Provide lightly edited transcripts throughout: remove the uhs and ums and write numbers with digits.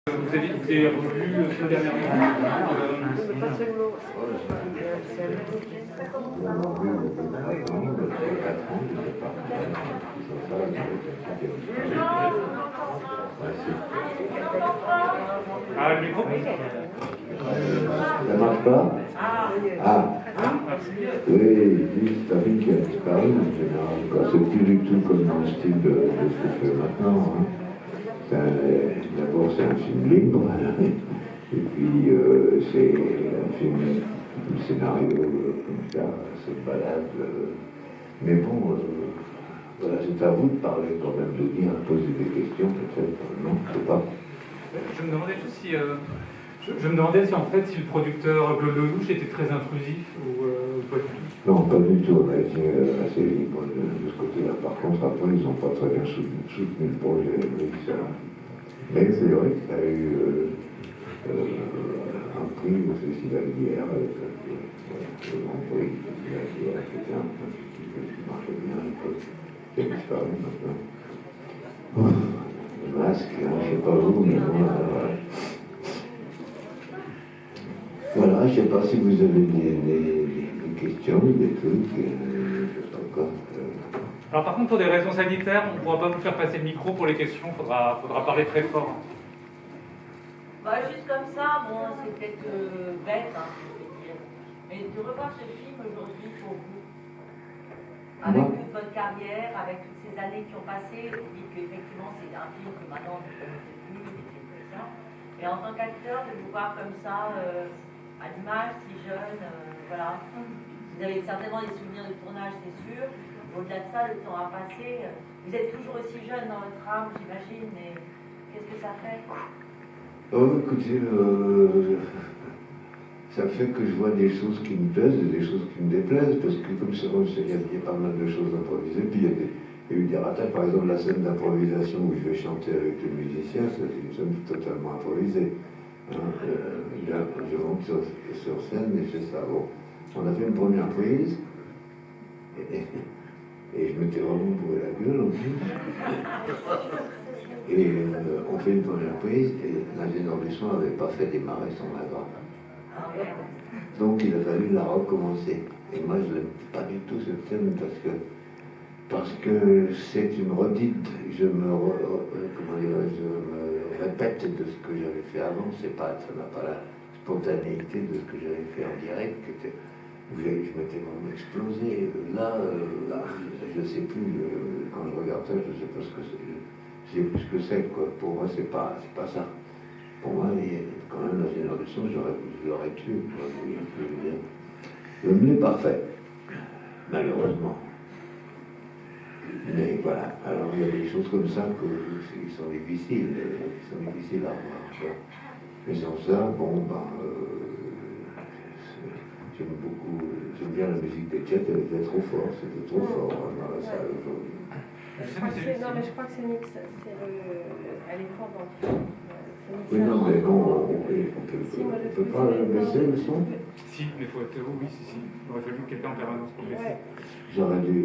Vous avez revu ce dernièrement Ah, le micro Ça marche pas? Ah, oui, c'est un film qui a disparu en général, quoi. C'est plus du tout comme dans le style de ce que je fais maintenant. Hein. D'abord, c'est un film libre, et puis c'est un film, un scénario comme ça, se balade. Mais bon, voilà, c'est à vous de parler quand même, de dire, poser des questions, peut-être. Non, je sais pas. Je me demandais juste si. Je me demandais si en fait si le producteur Claude Lelouch était très intrusif ou pas du tout. Non, pas du tout, on a été assez libre de ce côté-là. Par contre, après, ils n'ont pas très bien soutenu le projet, oui, ça. Mais c'est vrai qu'il y a eu un prix au Festival d'hier, avec le Grand Prix du Festival d'hier, qui était un festival qui marchait bien, qui a disparu maintenant. Le masque, hein, je ne sais pas vous, mais moi, voilà, je ne sais pas si vous avez des questions, des trucs, je sais pas quoi. Alors par contre, pour des raisons sanitaires, on ne pourra pas vous faire passer le micro pour les questions, il faudra parler très fort. Bah, juste comme ça, bon, c'est peut-être bête, hein, mais de revoir ce film aujourd'hui pour vous, avec toute votre carrière, avec toutes ces années qui ont passé, vous dites qu'effectivement c'est un film que maintenant vous ne connaissez plus, etc. Et en tant qu'acteur, de vous voir comme ça, à l'image, si jeune, voilà. Vous avez certainement des souvenirs de tournage, c'est sûr. Au-delà de ça, le temps a passé. Vous êtes toujours aussi jeune dans votre âme, j'imagine, mais qu'est-ce que ça fait? Oh, écoutez, ça fait que je vois des choses qui me plaisent et des choses qui me déplaisent, parce que comme c'est vrai, il y a pas mal de choses improvisées, puis il y a eu des ratages, par exemple la scène d'improvisation où je vais chanter avec le musicien, c'est une scène totalement improvisée. Hein, je monte sur scène et je fais ça. Bon, on a fait une première prise, et je m'étais vraiment bourré la gueule en plus. Et on fait une première prise et l'ingénieur du son n'avait pas fait démarrer son agra. Donc il a fallu la recommencer. Et moi je n'aime pas du tout cette scène parce que c'est une redite. Je me répète de ce que j'avais fait avant. Ça n'a pas la spontanéité de ce que j'avais fait en direct, où je m'étais vraiment explosé. Là, je ne sais plus, quand je regarde ça, je ne sais pas ce que c'est. Je sais plus ce que c'est, quoi. Pour moi, c'est pas ça. Pour moi, quand même, la génération, je l'aurais tué, quoi. Je ne l'ai pas fait, malheureusement. Mais voilà, alors il y a des choses comme ça qui sont difficiles à voir, quoi. Mais sans ça, bon, j'aime bien la musique des Jets, elle était trop forte, c'était trop fort dans la salle aujourd'hui. Non, mais je crois que c'est elle est forte dans le film. Oui, non, mais non, on peut pas baisser le son. Si, mais il faut être oui, si. Il aurait fallu quelqu'un en permanence pour baisser. Ouais. J'aurais dû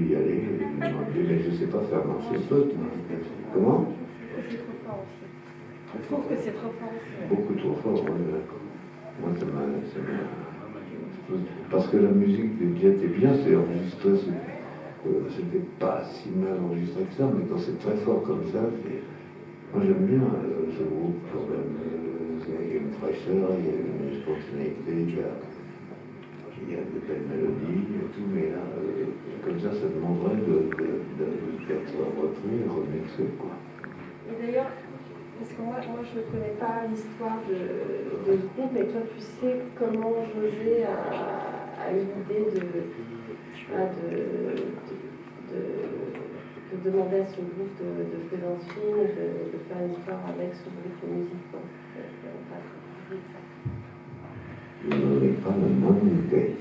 y aller, mais je ne sais pas faire marcher le truc. Comment? C'est trop fort aussi. Je trouve que c'est trop fort aussi. Beaucoup trop fort, oui, d'accord. Moi, ça m'a. Parce que la musique des Jets est bien, c'est enregistré, c'était pas si mal enregistré que ça, mais quand c'est très fort comme ça, moi j'aime bien ce groupe quand même. Il y a une fraîcheur, il y a une spontanéité, il y a de belles mélodies et tout, mais là, comme ça demanderait d'être repris et remixé, quoi. Et d'ailleurs, parce que moi je ne connais pas l'histoire de ce groupe, mais toi tu sais comment José a eu l'idée de demander à ce groupe de faire un film, de faire une histoire avec ce groupe de musique. Je n'en ai pas la moindre idée.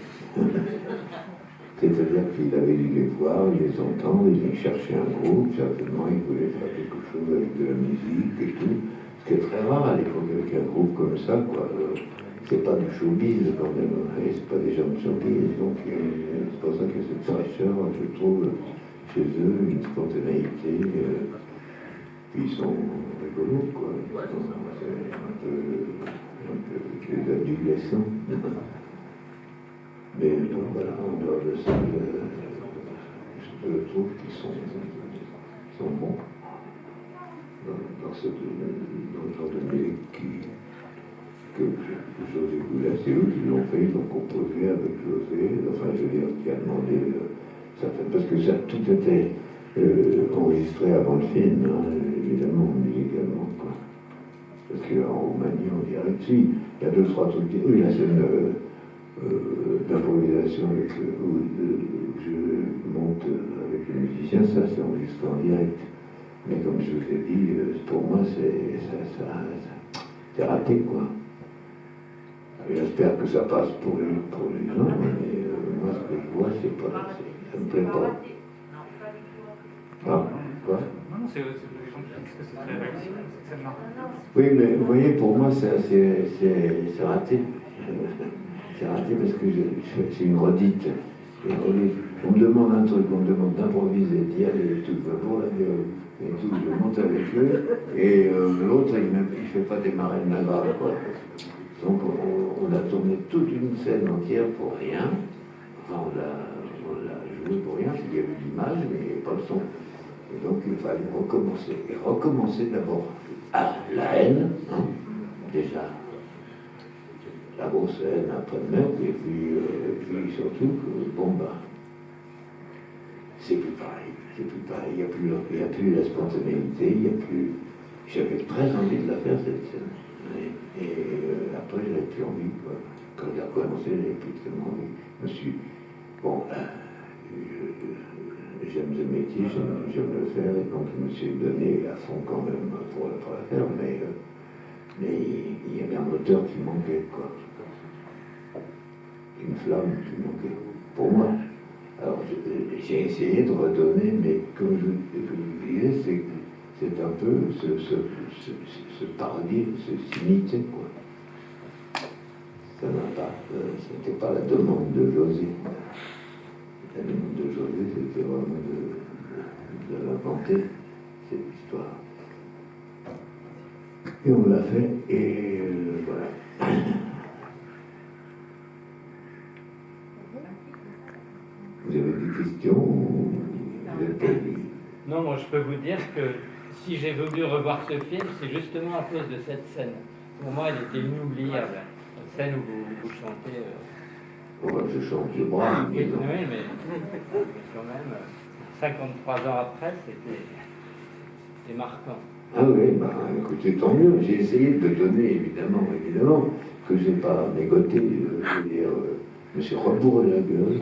C'est-à-dire qu'il avait dû les voir, les entendre, il cherchait un groupe, certainement il voulait faire quelque chose avec de la musique et tout. Ce qui est très rare à l'époque avec un groupe comme ça, quoi. C'est pas du showbiz quand même, et c'est pas des gens de showbiz, donc c'est pour ça que cette fraîcheur, je trouve, chez eux, une spontanéité, puis ils sont rigolos, quoi. laissant. Mais donc voilà, en dehors de ça, je trouve qu'ils sont bons dans ce genre de musique que José Goulet, c'est eux qui l'ont fait, ils ont composé avec José, enfin je veux dire, qui a demandé parce que ça, tout était enregistré avant le film, hein, évidemment, musicalement, quoi. Parce qu'en Roumanie, on dirait que si, il y a 2-3 trucs. Oui, la scène d'improvisation où je monte avec le musicien, ça c'est enregistré en direct. Mais comme je vous ai dit, pour moi, c'est raté, quoi. J'espère que ça passe pour les gens, mais moi, ce que je vois, ça me plaît pas. Ah, quoi? Non, c'est les gens qui disent que c'est très réussi, c'est scène-là. Oui, mais vous voyez, pour moi, c'est raté. C'est raté parce que c'est une redite. On me demande un truc, on me demande d'improviser, d'y aller et tout, pour la gueule, et tout, je monte avec eux, et l'autre, il fait pas démarrer le nagra, quoi. Donc, on a tourné toute une scène entière pour rien. Enfin, on l'a joué pour rien, il y avait l'image, mais pas le son. Et donc, il fallait recommencer. Et recommencer d'abord la haine, hein, déjà. La grosse haine après le meurtre, et puis surtout que, bon, bah, c'est plus pareil. C'est plus pareil. Il n'y a plus la spontanéité, il n'y a plus. J'avais très envie de la faire, cette scène. Et après, j'avais plus envie, quoi. Quand j'ai recommencé, j'avais plus tellement envie. Je me suis. Bon, j'aime ce métier, j'aime le faire, et donc je me suis donné à fond quand même pour la faire, mais il y avait un moteur qui manquait, quoi. Une flamme qui manquait, pour moi. Alors j'ai essayé de redonner, mais comme je vous disais, c'est un peu ce paradis, ce s'imiter, quoi. Ça n'a pas, c'était pas la demande de José. La demande de José, c'était vraiment de l'inventer, cette histoire. Et on l'a fait, et voilà. Vous avez des questions ou vous êtes perdu? Non, moi je peux vous dire que si j'ai voulu revoir ce film, c'est justement à cause de cette scène. Pour moi, elle était inoubliable. La scène où vous chantez. Je chante, je brave. Oui, mais quand même, 53 ans après, c'était marquant. Ah oui, bah écoutez, tant mieux. J'ai essayé de donner, évidemment, que j'ai pas mégoté, je veux dire, je me suis rebourré la gueule.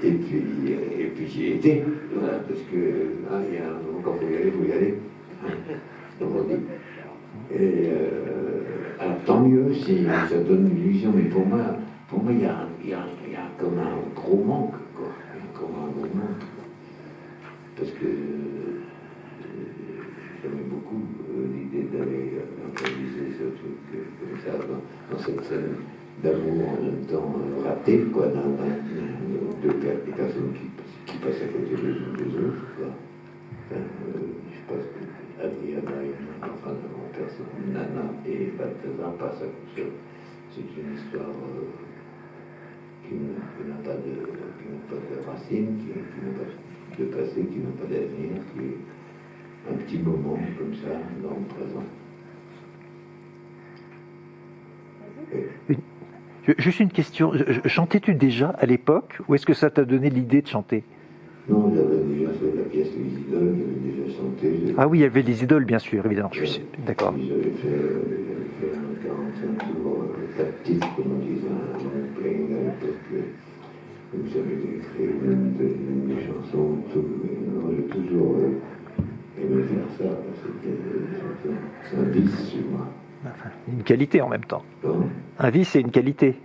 Et puis j'y ai été, voilà, parce que il y a un moment quand il faut y aller. Donc on dit. Et alors tant mieux si ça donne une illusion, mais pour moi il y a comme un gros manque, quoi. Comme un gros manque. Parce que j'aimais beaucoup l'idée d'aller improviser ce truc comme ça dans cette scène d'amour en même temps raté, quoi, des personnes qui passent à côté les unes des autres, quoi. Je pense que Adriana et enfin mon personne, Nana et Balthazar passent à côté. C'est une histoire qui n'a pas de racines, qui n'a pas de passé, qui n'a pas d'avenir, qui est un petit moment comme ça dans le présent. Juste une question, chantais-tu déjà à l'époque ou est-ce que ça t'a donné l'idée de chanter? Non, j'avais déjà fait la pièce Les Idoles, j'avais déjà chanté. Ah oui, il y avait les idoles, bien sûr, évidemment, je suis d'accord. J'avais fait un 45 tours, 4 titres, comme on disait, un playing à l'époque. J'avais écrit même des chansons et tout, mais j'ai toujours aimé faire ça, c'était un vice chez moi. Enfin, une qualité en même temps. Bon. Un vice, c'est une qualité.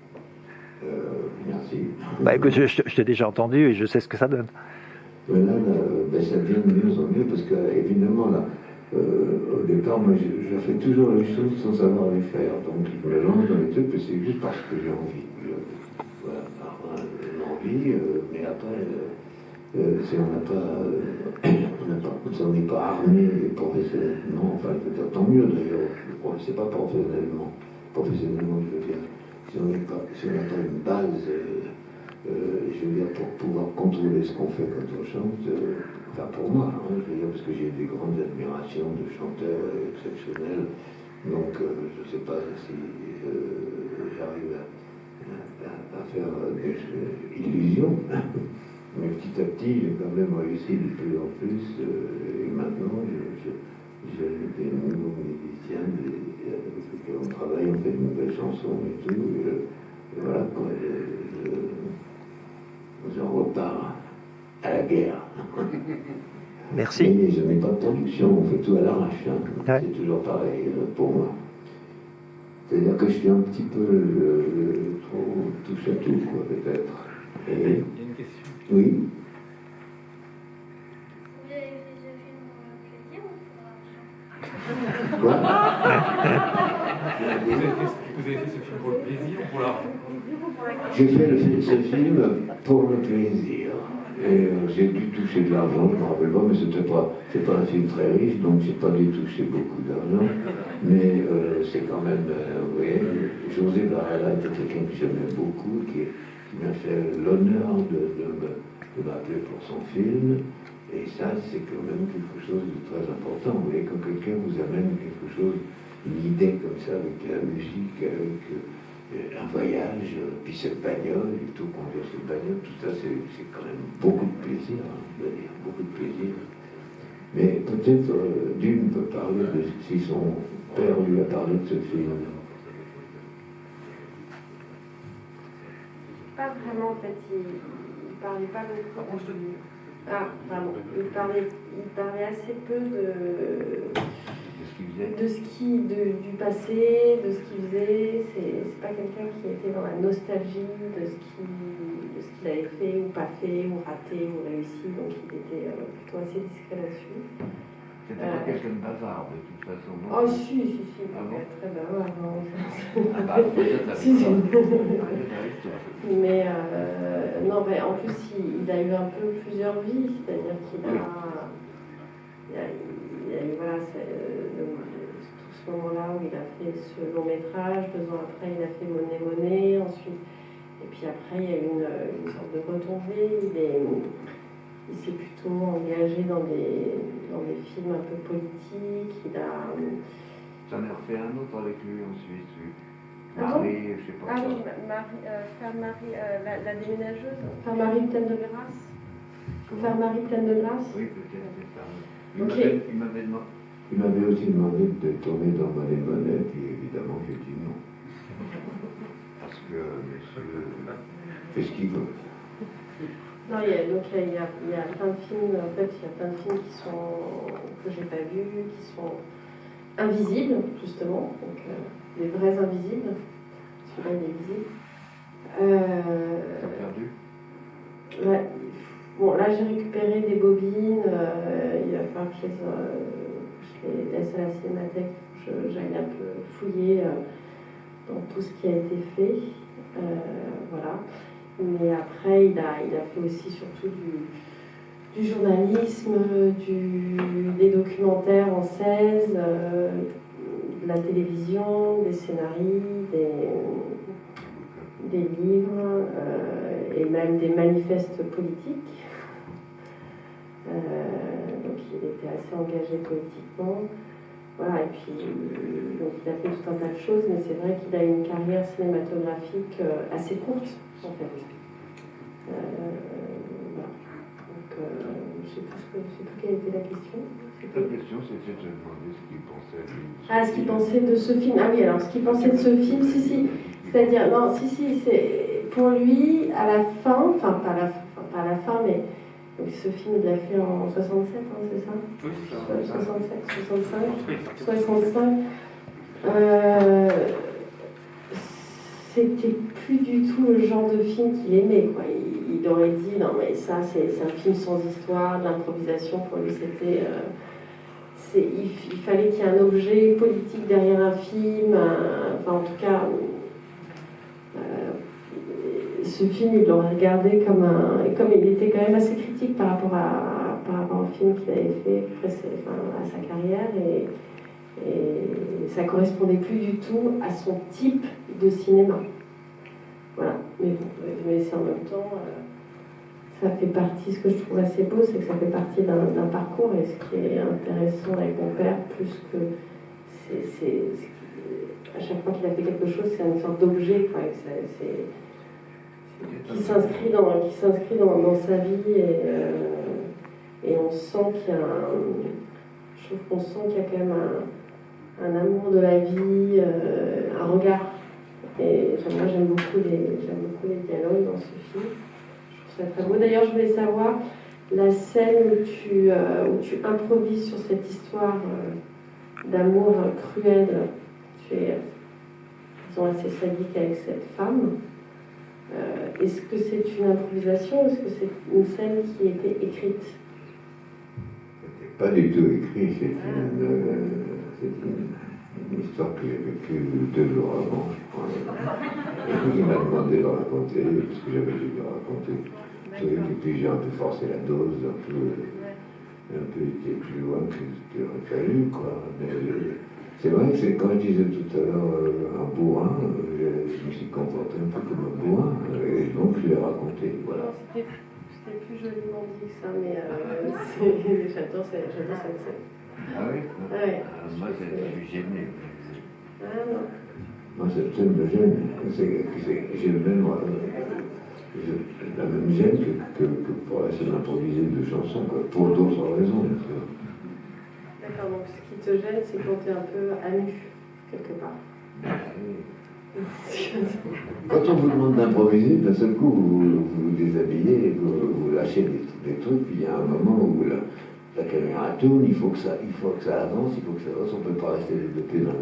Merci. Bah, écoute, je t'ai déjà entendu et je sais ce que ça donne. Mais là, ça devient de mieux en mieux parce qu'évidemment, là, au départ, moi, je fais toujours les choses sans savoir les faire. Donc, je me lance dans les trucs, mais c'est juste parce que j'ai envie. Voilà, l'envie, mais après, si on n'a pas, on ne on n'est pas armé professionnellement, enfin, tant mieux d'ailleurs, c'est pas professionnellement, je veux dire, si on n'a pas une base, je veux dire, pour pouvoir contrôler ce qu'on fait quand on chante, enfin pour moi, je veux dire, parce que j'ai des grandes admirations de chanteurs exceptionnels, donc je ne sais pas si j'arrive à faire des illusions. Mais petit à petit, j'ai quand même réussi de plus en plus. Et maintenant, j'ai des nouveaux musiciens avec lesquels on travaille, on fait de nouvelles chansons et tout. Et voilà, quoi. J'en repars à la guerre. Merci. Mais je n'ai pas de production, on fait tout à l'arrache. Ouais. C'est toujours pareil pour moi. C'est-à-dire que je suis un petit peu trop touche à tout, quoi, peut-être. Il y a une question. Oui. Vous avez fait ce film pour le plaisir ou pour l'argent? Quoi Vous avez fait ce film pour le plaisir ou pour l'argent? J'ai fait ce film pour le plaisir. Et j'ai dû toucher de l'argent, je ne me rappelle pas, mais c'est pas un film très riche, donc j'ai pas dû toucher beaucoup d'argent. Mais c'est quand même, vous voyez, José Barrella était quelqu'un que j'aimais beaucoup, qui m'a fait l'honneur de m'appeler pour son film. Et ça, c'est quand même quelque chose de très important. Vous voyez, quand quelqu'un vous amène quelque chose, une idée comme ça, avec la musique, avec un voyage, puis cette bagnole, et tout, conduire cette bagnole, tout ça, c'est quand même beaucoup de plaisir, je veux dire, beaucoup de plaisir. Mais peut-être, Dune peut parler de si son père lui a parlé de ce film. Pas vraiment, en fait, il parlait pas beaucoup. Ah, pardon. Il parlait assez peu du passé, de ce qu'il faisait. C'est pas quelqu'un qui était dans la nostalgie de ce qu'il avait fait ou pas fait, ou raté, ou réussi. Donc il était plutôt assez discret là-dessus. C'était pas quelqu'un de bavard, de toute façon. Non. Oh, si, Ah bon? très bavard. Ah bah, peut-être avec Si, toi. si. Mais non, mais en plus, il a eu un peu plusieurs vies, c'est-à-dire qu'il a eu voilà, tout ce moment-là où il a fait ce long métrage, 2 ans après il a fait Monet, ensuite, et puis après il y a eu une sorte de retombée, il s'est plutôt engagé dans des films un peu politiques, J'en ai refait un autre avec lui en Suisse, oui. Ah bon? Marie, je sais pas Ah quoi. oui, Faire Marie, la déménageuse. Faire Marie pleine de grâce. Faire Marie pleine de grâce. Oui, peut-être, c'est ça. Ok. Il m'avait aussi demandé de tourner dans Monet, puis évidemment j'ai dit non. Parce que monsieur fait ce qu'il veut. Non, il y a plein de films, en fait, il y a plein de films que j'ai pas vus, qui sont invisibles, justement, donc des vrais invisibles. Celui-là, il est visible. T'as perdu? Ouais. Bon, là, j'ai récupéré des bobines, il va falloir que je les laisse à la cinémathèque, que j'aille un peu fouiller dans tout ce qui a été fait. Voilà. Mais après, il a fait aussi surtout du journalisme, des documentaires en 16, de la télévision, des scénarios, des livres et même des manifestes politiques. Donc il était assez engagé politiquement. Voilà, et puis donc il a fait tout un tas de choses, mais c'est vrai qu'il a une carrière cinématographique assez courte, en fait. Voilà. Donc je ne sais plus quelle était la question. La question, c'était de te demander ce qu'il pensait. Ah, ce qu'il pensait de ce film. Ah oui, alors ce qu'il pensait de ce film, si. C'est-à-dire, non, si, c'est pour lui, à la fin, enfin pas à la fin, mais donc, ce film, il l'a fait en 67, hein, c'est ça? Oui, c'est ça. 67, 65. C'était plus du tout le genre de film qu'il aimait, quoi. Il aurait dit, non mais ça, c'est un film sans histoire, de l'improvisation, pour lui, c'était... il fallait qu'il y ait un objet politique derrière un film, enfin en tout cas... ce film, il l'aurait regardé comme il était quand même assez critique par rapport différents films qu'il avait fait à sa carrière et ça correspondait plus du tout à son type de cinéma. Voilà, mais c'est en même temps, ça fait partie, ce que je trouve assez beau, c'est que ça fait partie d'un parcours et ce qui est intéressant avec mon père, plus que à chaque fois qu'il a fait quelque chose, c'est une sorte d'objet, quoi, qui s'inscrit dans sa vie et on sent qu'il y a je trouve qu'on sent qu'il y a quand même un amour de la vie, un regard. Et moi j'aime beaucoup les dialogues dans ce film. Je trouve ça très beau. D'ailleurs je voulais savoir la scène où tu improvises sur cette histoire d'amour cruel. Tu es disons, assez sadique avec cette femme. Est-ce que c'est une improvisation ou est-ce que c'est une scène qui a été écrite? Pas du tout écrit, c'est une histoire que j'ai vécue 2 jours avant, je crois. Et il m'a demandé de raconter, parce que j'avais dû le raconter. Et puis j'ai un peu forcé la dose, un peu été plus loin que ce qu'il aurait fallu, quoi. Mais c'est vrai que c'est, quand je disais tout à l'heure un bourrin, je me suis comporté un peu comme un bourrin, et donc je l'ai raconté, voilà. C'était plus joliment dit que ça, mais j'adore cette scène. Ah oui? Ouais. Moi, je suis gêné. Ah non. Moi, cette scène me gêne. J'ai la même gêne que pour la scène improvisée de chansons, quoi, pour d'autres raisons, bien sûr. D'accord, donc ce qui te gêne, c'est quand tu es un peu à nu, quelque part. Quand on vous demande d'improviser, d'un seul coup, vous vous déshabillez, vous lâchez des trucs, puis il y a un moment où la caméra tourne, il faut que ça avance, on ne peut pas rester les 2 pieds dans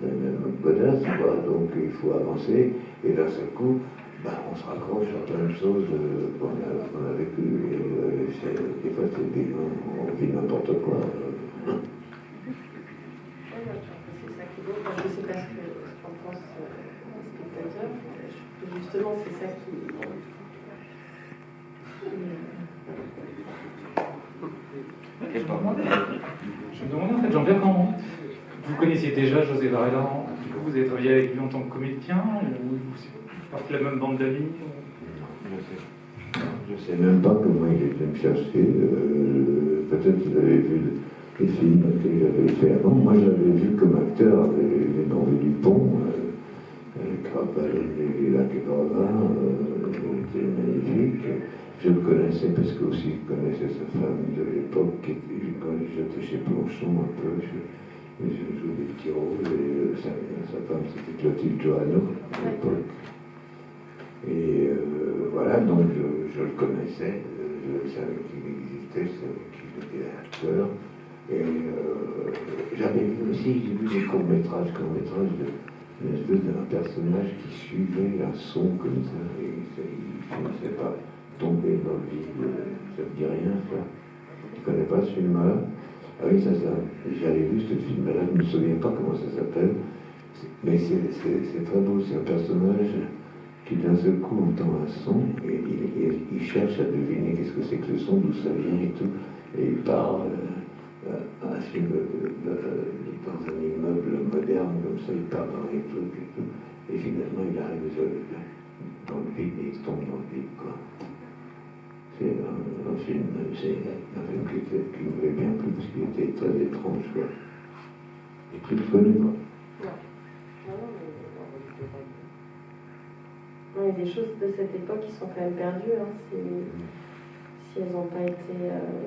la même godasse, quoi. Donc il faut avancer, et d'un seul coup, on se raccroche à plein de choses qu'on a vécues, et des fois on vit n'importe quoi. C'est ça qui est beau, parce que c'est parce que j'en pense spectateur, justement c'est ça qui Je me demandais en fait, Jean-Pierre, quand vous connaissiez déjà José Varela, du coup vous avez travaillé avec lui en tant que comédien, ou c'est partie de la même bande d'amis? Je sais même pas comment il était me chercher. Peut-être qu'il avait vu les films que j'avais fait avant. Moi, je l'avais vu comme acteur, les Norvés du Pont, les Lacs et Gravats, était magnifique. Je le connaissais parce que aussi je connaissais sa femme de l'époque, quand j'étais chez Planchon un peu, je jouais des petits rôles, et sa femme c'était Clotilde Johanneau à l'époque. Et voilà, donc je le connaissais, je savais qu'il existait, je savais qu'il était acteur. Et j'avais vu aussi, j'ai vu des courts-métrages d'une espèce d'un personnage qui suivait un son comme ça, et il ne finissait pas tomber dans le vide. Ça ne me dit rien, ça. Tu ne connais pas ce film-là? Ah oui, ça, j'avais vu ce film-là, je ne me souviens pas comment ça s'appelle, mais c'est très beau, c'est un personnage qui d'un seul coup entend un son et il cherche à deviner qu'est-ce que c'est que le son, d'où ça vient et tout, et il part dans un immeuble moderne comme ça, il part dans les trucs et tout, et finalement il arrive dans le vide et il tombe dans le vide, quoi. C'est un film qui me fait bien plu parce qu'il était très étrange, quoi. Et plus connu, quoi. Il y a des choses de cette époque qui sont quand même perdues, hein, si elles n'ont pas été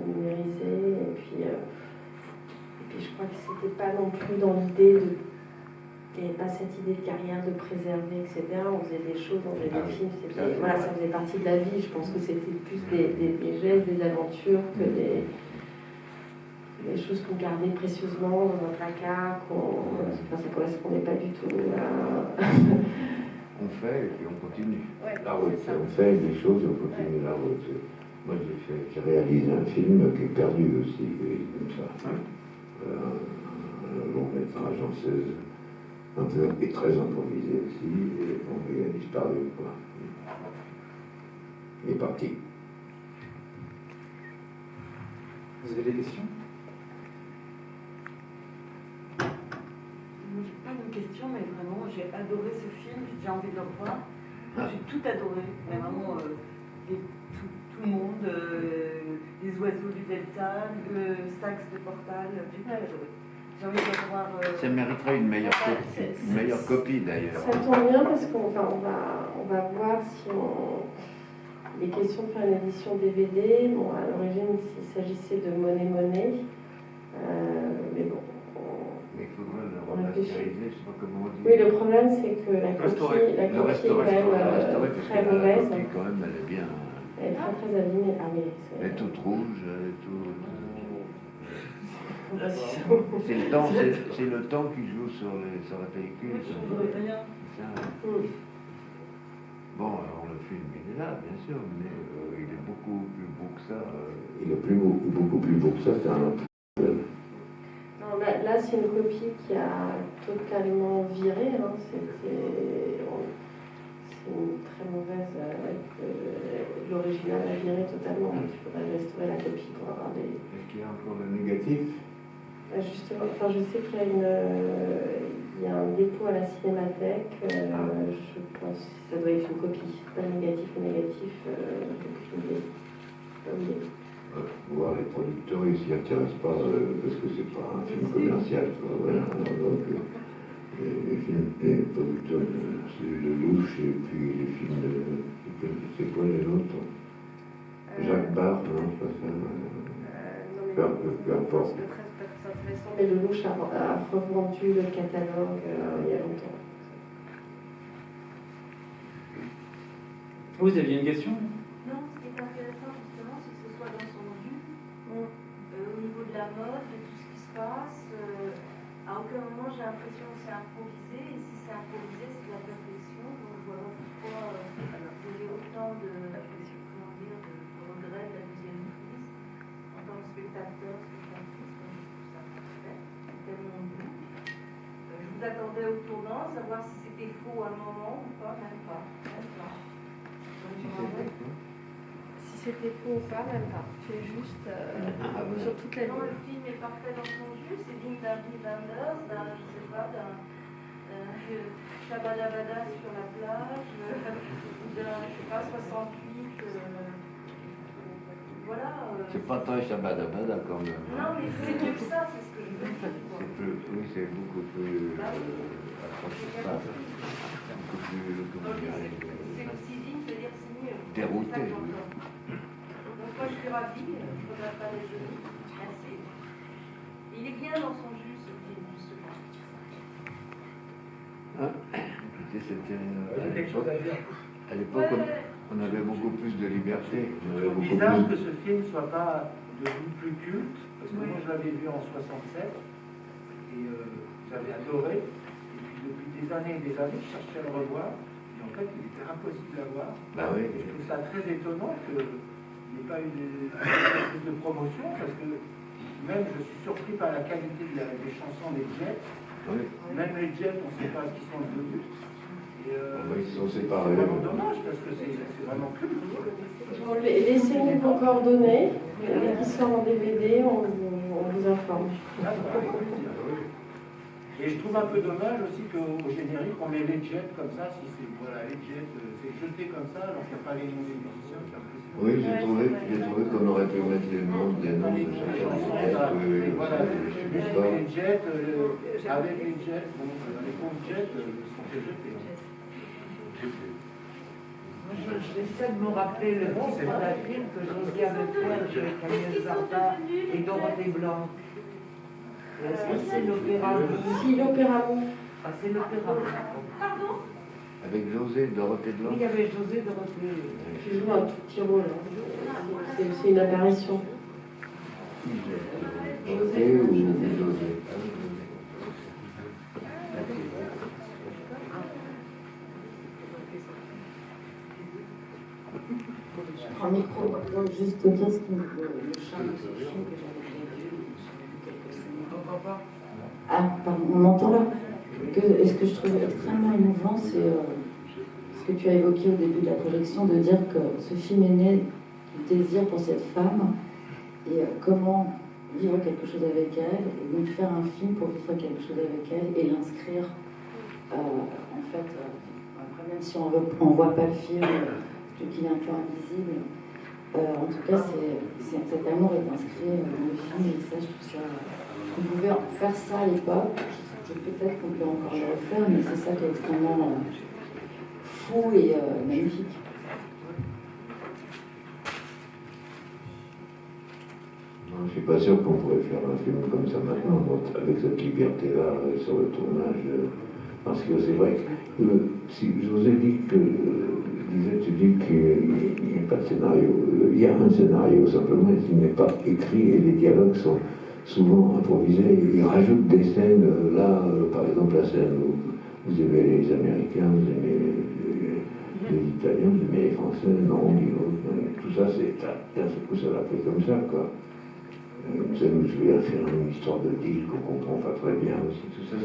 numérisées. Et puis je crois que c'était pas non plus dans l'idée de... Il n'y avait pas cette idée de carrière, de préserver, etc. On faisait des choses, on faisait des films, voilà, ça faisait partie de la vie. Je pense que c'était plus des gestes, des aventures que des choses qu'on gardait précieusement dans un placard, ça ne correspondait pas du tout à... On fait et puis on continue. Ouais, la route. On fait des choses et on continue la route. Moi, j'ai réalisé un film qui est perdu aussi, comme ça. Un long métrage en 16, un peu et très improvisé aussi, et bon, il a disparu, quoi. Il est parti. Vous avez des questions? Moi, j'ai pas de question, mais vraiment, j'ai adoré ce film, j'ai déjà envie de le revoir. J'ai tout adoré, mais vraiment, tout le monde, les oiseaux du delta, le sax de Portal, j'ai tout adoré. J'ai envie de le revoir. Ça mériterait une meilleure copie d'ailleurs. Ça tombe bien parce qu'on va voir si il est question de faire une édition DVD. Bon, à l'origine, il s'agissait de Monnaie, mais bon. Mais il faudrait le remasteriser, je sais pas comment on dit. Oui, le problème, c'est que la copie est quand même très mauvaise. La copie, quand même, elle est bien. Elle est très très abîmée. Ah oui, Elle est toute rouge, elle est toute... Bah, C'est le temps qui joue sur la pellicule. Ça. Bon, alors le film, il est là, bien sûr, mais il est beaucoup plus beau que ça. Il est beaucoup plus beau que ça, c'est un problème. Non, là c'est une copie qui a totalement viré. Hein. C'est une très mauvaise. L'original a viré totalement. Il faudrait restaurer la copie pour avoir des. Est-ce qu'il y a encore le négatif? Justement, enfin, je sais qu'il y a un dépôt à la Cinémathèque. Je pense que ça doit être une copie. Pas négatif ou négatif, j'ai aucune idée. Voir les producteurs, ils s'y intéressent pas parce que c'est pas un film commercial. Voilà. Donc, les producteurs, c'est Le Louche et puis les films de. C'est quoi les autres? Jacques Barre, non, c'est pas ça. Peu importe. Mais Le Louche a revendu le catalogue il y a longtemps. Vous aviez une question? Non, ce qui est intéressant justement, c'est que ce soit dans son jus, au niveau de la mode, de tout ce qui se passe. À aucun moment j'ai l'impression que c'est improvisé, et si c'est improvisé, c'est de la perfection. Donc je vois pas pourquoi il y a autant de regrets de la deuxième prise en tant que spectateur, spectatrice. Donc je trouve ça parfait, tellement bon. Je vous attendais au tournant, savoir si c'était faux à un moment ou pas, même pas. Si c'était faux ou pas, même pas. C'est juste sur toute la Non, ligne. le film est parfait dans son jus, c'est digne d'un Guy Wenders, je sais pas, d'un Shabadabada sur la plage, d'un, je sais pas, 68, voilà. C'est pas très Shabadabada quand même. Non, mais c'est mieux que ça, c'est ce que je veux dire. Oui, c'est beaucoup plus approchissable. Beaucoup plus, comment dirais-je, C'est aussi digne de dire c'est mieux. dérouté. Donc moi je suis ravie, je ne regrette pas les genoux. Merci. Il est bien dans son jus ce film, justement. Écoutez, c'était quelque chose à dire. à l'époque, on avait beaucoup plus de liberté. C'est bizarre que ce film ne soit pas devenu plus culte, parce que moi je l'avais vu en 67 et j'avais adoré. Et puis depuis des années et des années, je cherchais à le revoir. Et en fait, il était impossible à voir. Bah oui. Je trouve ça très étonnant qu'il n'y ait pas eu plus de promotion, parce que même je suis surpris par la qualité des chansons des Jets. Oui. Même les Jets, on ne sait pas qui sont devenus. Et, Ils sont c'est séparés. vraiment dommage, parce que c'est vraiment culte. Bon, laissez-nous vos coordonnées. Dès qu'il sort en DVD, on vous informe. Et je trouve un peu dommage aussi qu'au générique, on met les Jets comme ça, si c'est voilà, les Jets, c'est jeté comme ça, alors qu'il n'y a pas les noms des musiciens. Oui, j'ai trouvé qu'on aurait pu mettre les noms des noms de chacun des Jets. Voilà, les Jets, avec les Jets, bon, les pauvres Jets, ils sont fait jeter. J'essaie de me rappeler le titre d'un film que Josie avait fait avec Agnès Varda et Dorothée Blanc. C'est l'opéra. Si, l'opéra. Ah, c'est l'opéra. Pardon? Avec José, Dorothée Blanc. Oui, il y avait José Dorothée. Tu joues un tout petit rôle. C'est une apparition. José ou José? Je prends le micro pour juste te dire ce qui me le charme de ce film que j'avais vu quelques semaines. Ah, pardon, on m'entend là? Et ce que je trouve extrêmement émouvant, c'est ce que tu as évoqué au début de la projection, de dire que ce film est né du désir pour cette femme et comment vivre quelque chose avec elle, et donc faire un film pour vivre quelque chose avec elle et l'inscrire. En fait, après, même si on ne voit pas le film, qu'il est un peu invisible, en tout cas, cet amour est inscrit dans le film, et ça, je trouve ça. On pouvait faire ça à l'époque, peut-être qu'on peut encore le refaire, mais c'est ça qui est extrêmement fou et magnifique. Non, je ne suis pas sûr qu'on pourrait faire un film comme ça maintenant, avec cette liberté-là sur le tournage. Parce que c'est vrai que si je vous ai dit que tu dis qu'il n'y a pas de scénario. Il y a un scénario, simplement, il n'est pas écrit et les dialogues sont souvent improvisés. Ils rajoutent des scènes, là, par exemple, la scène où vous aimez les Américains, vous aimez les Italiens, vous aimez les Français, non, ni l'autre. Tout ça, d'un seul coup, ça l'a fait comme ça, quoi. Une scène où je vais faire une histoire de deal qu'on comprend pas très bien aussi. Tout ça,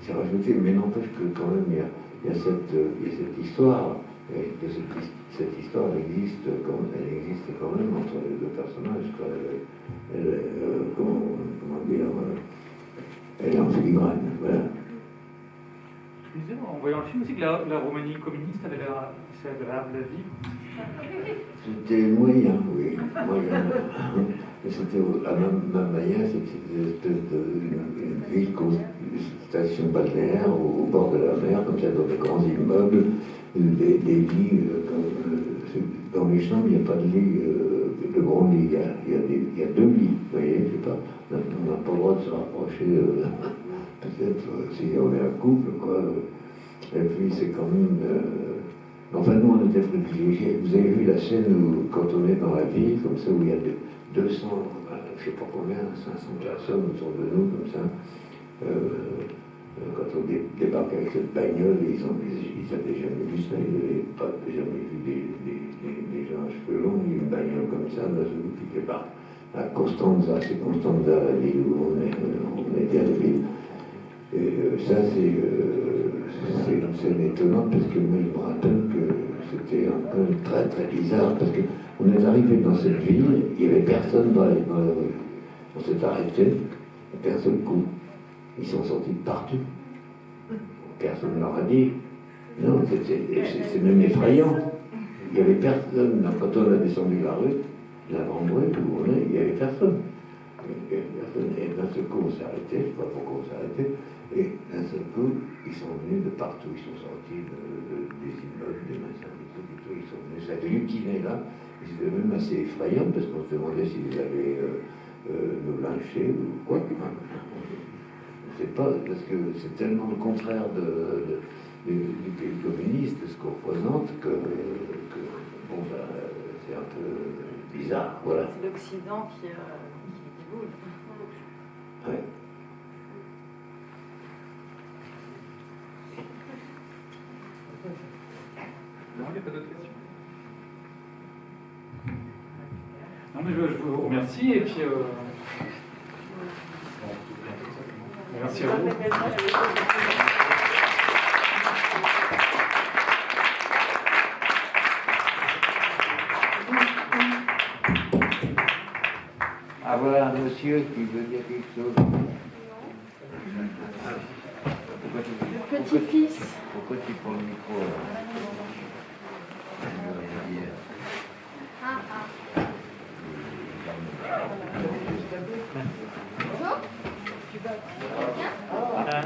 c'est rajouté, mais n'empêche que quand même, il y a cette histoire. Et cette histoire, elle existe quand même entre les deux personnages. Comment dire, elle est en filigrane. Voilà. Je disais, en voyant le film aussi, que la Roumanie communiste avait l'air assez agréable à vivre. C'était moyen, oui. Moyen. C'était à Mamaya, c'était une espèce de ville, une station balnéaire au bord de la mer, comme ça, dans des grands immeubles, des lits. Dans les chambres, il n'y a pas de lit, de grands lits. Il y a 2 lits, vous voyez, je sais pas. On n'a pas le droit de se rapprocher, peut-être si on est un couple, quoi. Et puis c'est quand même. Enfin, nous, on était privilégiés. Vous avez vu la scène où, quand on est dans la ville, comme ça, où il y a 200, je ne sais pas combien, 500 personnes autour de nous, comme ça. Quand on débarque avec cette bagnole, ils n'avaient jamais vu ça, ils n'avaient jamais vu des gens à cheveux longs, une bagnole comme ça, là, qui débarque à Constanza, c'est Constanza, la ville où on était à la ville. Et ça, c'est une scène étonnante, parce que moi, je me rappelle que c'était un peu très, très bizarre, parce qu'on est arrivé dans cette ville, il n'y avait personne dans la rue. On s'est arrêté, et d'un seul coup, ils sont sortis de partout. Personne ne leur a dit. Non, c'est même effrayant. Il n'y avait personne. Quand on a descendu la rue, la grande rue où on est, il n'y avait personne. Et d'un seul coup, on s'est arrêté, je ne sais pas pourquoi on s'est arrêté, et d'un seul coup, ils sont venus de partout. Ils sont sortis des immeubles, des machins, des trucs et tout. Ils sont venus, ça a glutinait là. Et c'était même assez effrayant, parce qu'on se demandait s'ils allaient nous lyncher ou quoi. Je ne sais pas, parce que c'est tellement le contraire du pays communiste, ce qu'on représente, que bon, ben, c'est un peu bizarre. Voilà. C'est l'Occident qui déboule. Ouais. Non, il n'y a pas d'autres questions. Non, mais je vous remercie et puis. Merci à vous. Ah voilà un monsieur qui veut dire quelque chose. Petit-fils. Pourquoi tu prends le micro là? Bonjour. Tu vas bien?